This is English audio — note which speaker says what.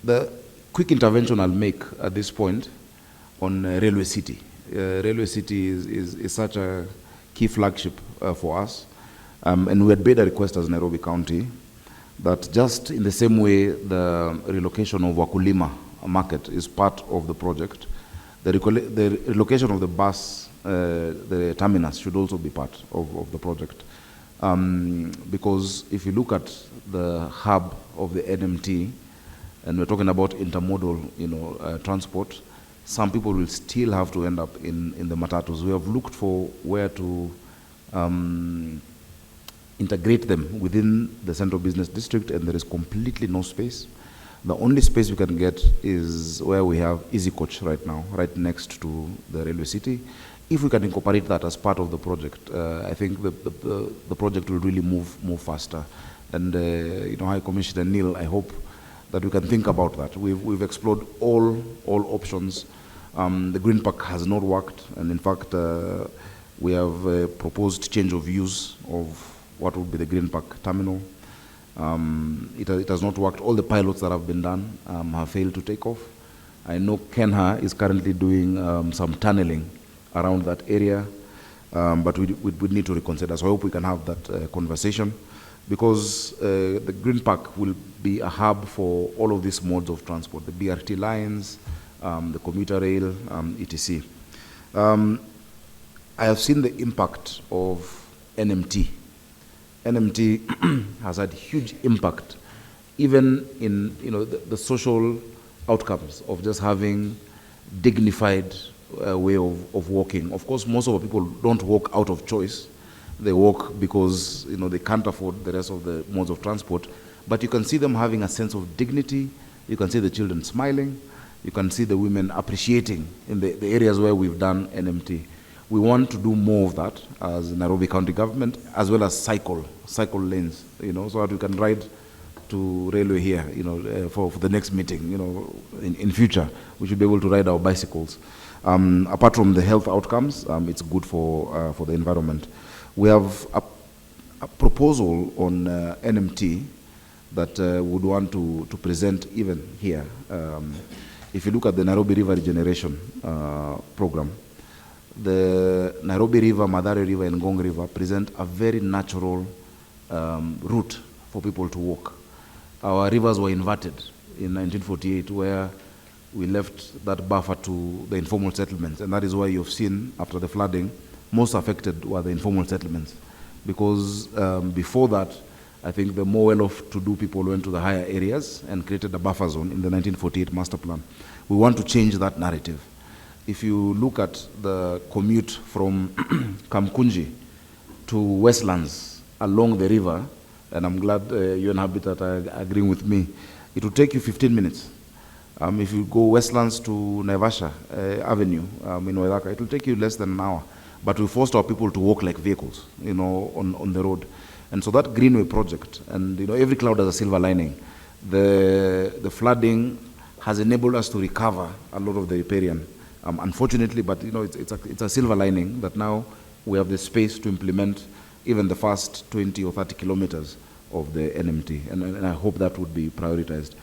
Speaker 1: The quick intervention I'll make at this point on Railway City. Railway City is such a key flagship for us. And we had made a request as Nairobi County that just in the same way the relocation of Wakulima market is part of the project, the relocation of the bus, the terminus should also be part of the project. Because if you look at the hub of the NMT, and we're talking about intermodal, transport, some people will still have to end up in the matatus. We have looked for where to integrate them within the central business district, and there is completely no space. The only space we can get is where we have Easy Coach right now, right next to the Railway City. If we can incorporate that as part of the project, I think the project will really move faster. And High Commissioner Neil, I hope that we can think about that. We've explored all options. The Green Park has not worked, and in fact, we have proposed change of use of what would be the Green Park terminal. It has not worked. All the pilots that have been done have failed to take off. I know Kenha is currently doing some tunneling around that area, but we need to reconsider. So I hope we can have that conversation, because the Green Park will be a hub for all of these modes of transport, the BRT lines, the commuter rail, etc. I have seen the impact of NMT. NMT has had huge impact, even in the social outcomes of just having dignified way of walking. Of course, most of our people don't walk out of choice. They walk because they can't afford the rest of the modes of transport. But you can see them having a sense of dignity. You can see the children smiling. You can see the women appreciating in the areas where we've done NMT. We want to do more of that as Nairobi County government, as well as cycle lanes, so that we can ride to railway here, for the next meeting, in future, we should be able to ride our bicycles. Apart from the health outcomes, it's good for the environment. We have a proposal on NMT that would want to present even here. If you look at the Nairobi River Regeneration program, the Nairobi River, Mathare River, and Ngong River present a very natural route for people to walk. Our rivers were inverted in 1948, where we left that buffer to the informal settlements, and that is why you've seen, after the flooding, most affected were the informal settlements. Because before that, I think the more well-off-to-do people went to the higher areas and created a buffer zone in the 1948 master plan. We want to change that narrative. If you look at the commute from Kamkunji to Westlands along the river, and I'm glad you and Habitat are agreeing with me, it will take you 15 minutes. If you go Westlands to Naivasha Avenue in Waithaka, it will take you less than an hour. But we forced our people to walk like vehicles, on the road. And so that Greenway project, and every cloud has a silver lining. The flooding has enabled us to recover a lot of the riparian. Unfortunately, but it's a silver lining that now we have the space to implement even the first 20 or 30 kilometers of the NMT, and I hope that would be prioritized.